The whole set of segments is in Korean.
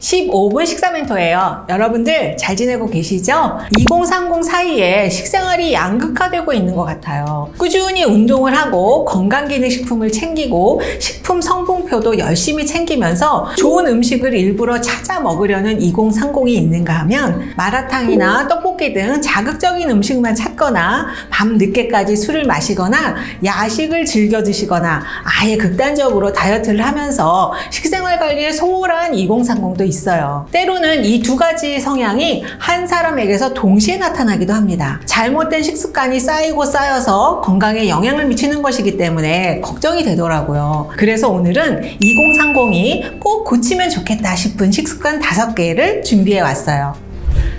15분 식사 멘토예요. 여러분들 잘 지내고 계시죠? 2030 사이에 식생활이 양극화되고 있는 것 같아요. 꾸준히 운동을 하고 건강기능식품을 챙기고 식품 성분표도 열심히 챙기면서 좋은 음식을 일부러 찾아 먹으려는 2030이 있는가 하면 마라탕이나 떡볶이 등 자극적인 음식만 찾거나 밤 늦게까지 술을 마시거나 야식을 즐겨 드시거나 아예 극단적으로 다이어트를 하면서 식생활 관리에 소홀한 2030도 있어요. 때로는 이 두 가지 성향이 한 사람에게서 동시에 나타나기도 합니다. 잘못된 식습관이 쌓이고 쌓여서 건강에 영향을 미치는 것이기 때문에 걱정이 되더라고요. 그래서 오늘은 2030이 꼭 고치면 좋겠다 싶은 식습관 5개를 준비해 왔어요.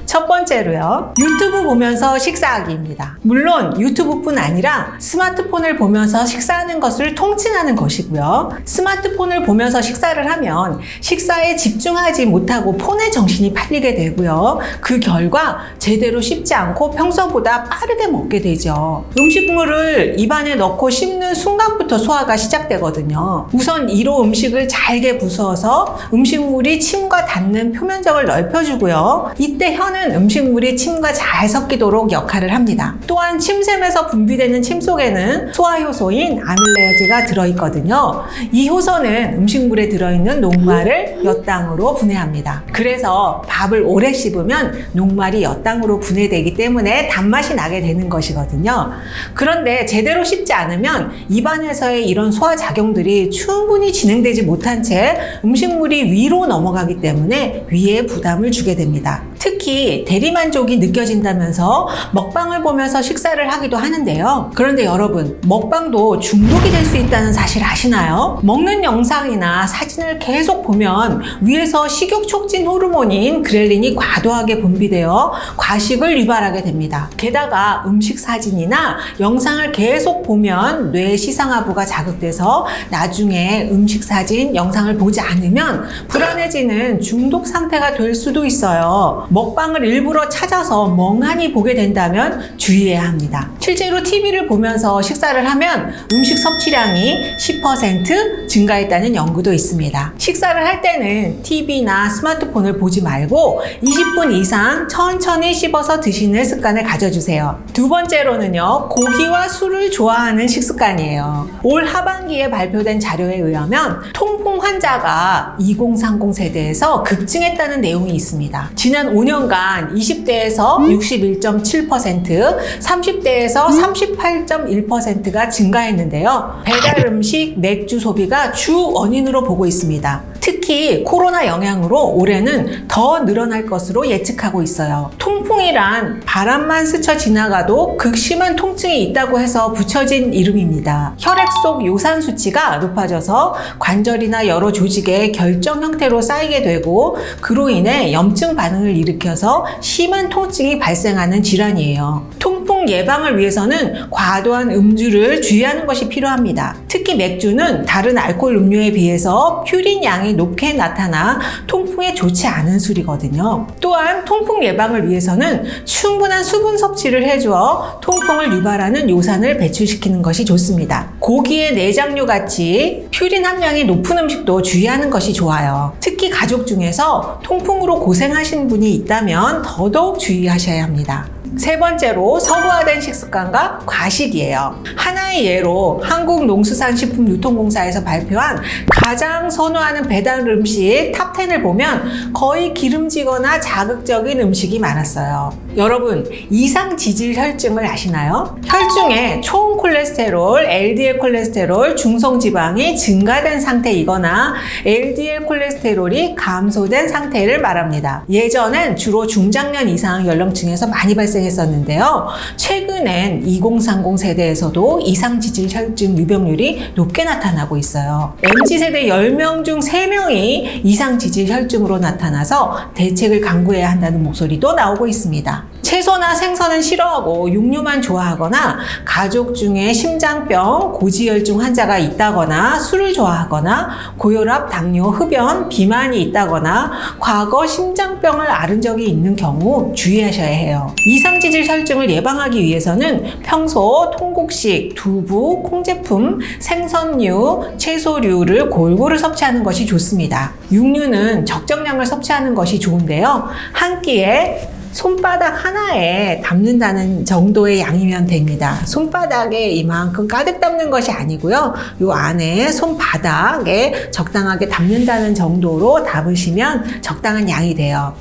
첫 번째로요, 유튜브 보면서 식사하기입니다. 물론 유튜브뿐 아니라 스마트폰을 보면서 식사하는 것을 통칭하는 것이고요. 스마트폰을 보면서 식사를 하면 식사에 집중하지 못하고 폰에 정신이 팔리게 되고요. 그 결과 제대로 씹지 않고 평소보다 빠르게 먹게 되죠. 음식물을 입안에 넣고 씹는 순간부터 소화가 시작되거든요. 우선 이로 음식을 잘게 부수어서 음식물이 침과 닿는 표면적을 넓혀주고요. 이때 혀는 음식물이 침과 잘 섞이도록 역할을 합니다. 또한 침샘에서 분비되는 침 속에는 소화효소인 아밀레이즈가 들어있거든요. 이 효소는 음식물에 들어있는 녹말을 엿당으로 분해합니다. 그래서 밥을 오래 씹으면 녹말이 엿당으로 분해되기 때문에 단맛이 나게 되는 것이거든요. 그런데 제대로 씹지 않으면 입안에서의 이런 소화작용들이 충분히 진행되지 못한 채 음식물이 위로 넘어가기 때문에 위에 부담을 주게 됩니다. 특히 대리만족이 느껴진다면서 먹방을 보면서 식사를 하기도 하는데요. 그런데 여러분, 먹방도 중독이 될 수 있다는 사실 아시나요? 먹는 영상이나 사진을 계속 보면 위에서 식욕 촉진 호르몬인 그렐린이 과도하게 분비되어 과식을 유발하게 됩니다. 게다가 음식 사진이나 영상을 계속 보면 뇌 시상하부가 자극돼서 나중에 음식 사진, 영상을 보지 않으면 불안해지는 중독 상태가 될 수도 있어요. 먹방을 일부러 찾아서 멍하니 보게 된다면 주의해야 합니다. 실제로 TV를 보면서 식사를 하면 음식 섭취량이 10% 증가했다는 연구도 있습니다. 식사를 할 때는 TV나 스마트폰을 보지 말고 20분 이상 천천히 씹어서 드시는 습관을 가져주세요. 두 번째로는요, 고기와 술을 좋아하는 식습관이에요. 올 하반기에 발표된 자료에 의하면 통풍 환자가 2030 세대에서 급증했다는 내용이 있습니다. 지난 5년간 20대에서 61.7%, 30대에서 38.1%가 증가했는데요. 배달 음식, 맥주 소비가 주 원인으로 보고 있습니다. 특히 코로나 영향으로 올해는 더 늘어날 것으로 예측하고 있어요. 통풍이란 바람만 스쳐 지나가도 극심한 통증이 있다고 해서 붙여진 이름입니다. 혈액 속 요산 수치가 높아져서 관절이나 여러 조직에 결정 형태로 쌓이게 되고 그로 인해 염증 반응을 일으켜서 심한 통증이 발생하는 질환이에요. 통풍 예방을 위해서는 과도한 음주를 주의하는 것이 필요합니다. 특히 맥주는 다른 알코올 음료에 비해서 퓨린 양이 높게 나타나 통풍에 좋지 않은 술이거든요. 또한 통풍 예방을 위해서는 충분한 수분 섭취를 해주어 통풍을 유발하는 요산을 배출시키는 것이 좋습니다. 고기의 내장류 같이 퓨린 함량이 높은 음식도 주의하는 것이 좋아요. 특히 가족 중에서 통풍으로 고생하신 분이 있다면 더더욱 주의하셔야 합니다. 세 번째로 서구화된 식습관과 과식이에요. 하나의 예로 한국농수산식품유통공사에서 발표한 가장 선호하는 배달 음식 탑10을 보면 거의 기름지거나 자극적인 음식이 많았어요. 여러분, 이상 지질 혈증을 아시나요? 혈중에 총 콜레스테롤, LDL 콜레스테롤, 중성지방이 증가된 상태이거나 LDL 콜레스테롤이 감소된 상태를 말합니다. 예전엔 주로 중장년 이상 연령층에서 많이 발생했었는데요. 최근엔 2030 세대에서도 이상지질 혈증 유병률이 높게 나타나고 있어요. MZ세대 10명 중 3명이 이상지질 혈증으로 나타나서 대책을 강구해야 한다는 목소리도 나오고 있습니다. 채소나 생선은 싫어하고 육류만 좋아하거나 가족 중에 심장병, 고지혈증 환자가 있다거나 술을 좋아하거나 고혈압, 당뇨, 흡연, 비만이 있다거나 과거 심장병을 앓은 적이 있는 경우 주의하셔야 해요. 이상지질 혈증을 예방하기 위해서는 평소 통곡식, 두부, 콩제품, 생선류, 채소류를 골고루 섭취하는 것이 좋습니다. 육류는 적정량을 섭취하는 것이 좋은데요. 한 끼에 손바닥 하나에 담는다는 정도의 양이면 됩니다. 손바닥에 이만큼 가득 담는 것이 아니고요. 이 안에 손바닥에 적당하게 담는다는 정도로 담으시면 적당한 양이 돼요.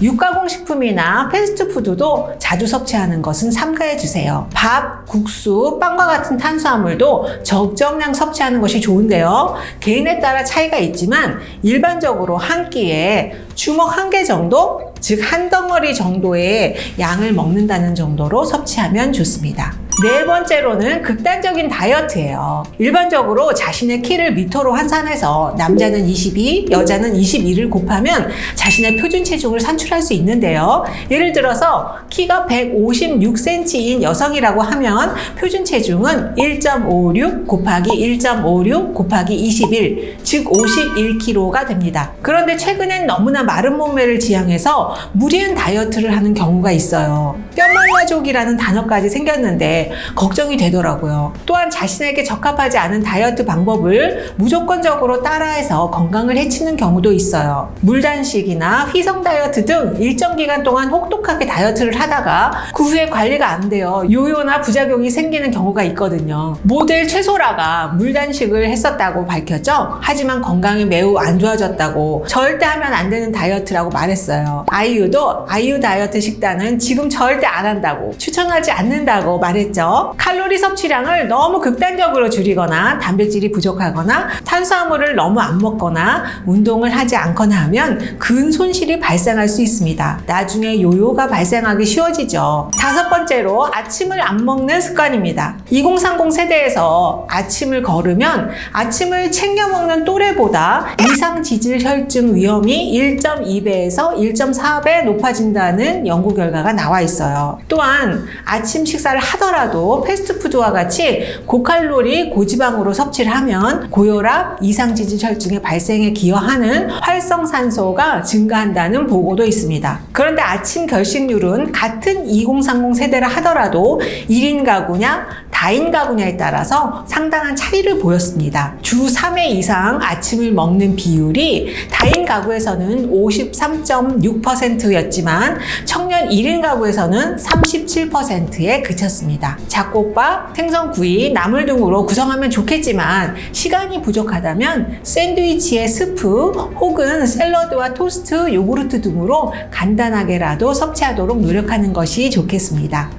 육가공 식품이나 패스트푸드도 자주 섭취하는 것은 삼가해 주세요. 밥, 국수, 빵과 같은 탄수화물도 적정량 섭취하는 것이 좋은데요. 개인에 따라 차이가 있지만 일반적으로 한 끼에 주먹 1개 정도, 즉 한 덩어리 정도의 양을 먹는다는 정도로 섭취하면 좋습니다. 네 번째로는 극단적인 다이어트예요. 일반적으로 자신의 키를 미터로 환산해서 남자는 22, 여자는 21을 곱하면 자신의 표준 체중을 산출할 수 있는데요. 예를 들어서 키가 156cm인 여성이라고 하면 표준 체중은 1.56 곱하기 1.56 곱하기 21, 즉 51kg가 됩니다. 그런데 최근엔 너무나 마른 몸매를 지향해서 무리한 다이어트를 하는 경우가 있어요. 뼈말라족이라는 단어까지 생겼는데 걱정이 되더라고요. 또한 자신에게 적합하지 않은 다이어트 방법을 무조건적으로 따라해서 건강을 해치는 경우도 있어요. 물단식이나 휘성 다이어트 등 일정 기간 동안 혹독하게 다이어트를 하다가 그 후에 관리가 안 돼요. 요요나 부작용이 생기는 경우가 있거든요. 모델 최소라가 물단식을 했었다고 밝혔죠. 하지만 건강이 매우 안 좋아졌다고 절대 하면 안 되는 다이어트라고 말했어요. 아이유도 아이유 다이어트 식단은 지금 절대 안 한다고, 추천하지 않는다고 말했죠. 칼로리 섭취량을 너무 극단적으로 줄이거나 단백질이 부족하거나 탄수화물을 너무 안 먹거나 운동을 하지 않거나 하면 근 손실이 발생할 수 있습니다. 나중에 요요가 발생하기 쉬워지죠. 다섯 번째로 아침을 안 먹는 습관입니다. 2030 세대에서 아침을 거르면 아침을 챙겨 먹는 또래보다 이상지질 혈증 위험이 1.2배에서 1.4배 높아진다는 연구 결과가 나와 있어요. 또한 아침 식사를 하더라도 패스트푸드와 같이 고칼로리, 고지방으로 섭취를 하면 고혈압, 이상지질 혈증의 발생에 기여하는 활성산소가 증가한다는 보고도 있습니다. 그런데 아침 결식률은 같은 2030 세대라 하더라도 1인 가구냐, 다인 가구냐에 따라서 상당한 차이를 보였습니다. 주 3회 이상 아침을 먹는 비율이 다인 가구에서는 53.6%였지만 청년 1인 가구에서는 37%에 그쳤습니다. 잡곡밥, 생선구이, 나물 등으로 구성하면 좋겠지만 시간이 부족하다면 샌드위치에 스프 혹은 샐러드와 토스트, 요구르트 등으로 간단하게라도 섭취하도록 노력하는 것이 좋겠습니다.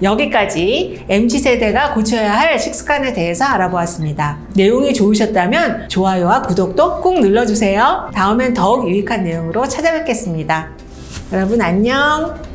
여기까지 MZ세대가 고쳐야 할 식습관에 대해서 알아보았습니다. 내용이 좋으셨다면 좋아요와 구독도 꾹 눌러주세요. 다음엔 더욱 유익한 내용으로 찾아뵙겠습니다. 여러분 안녕!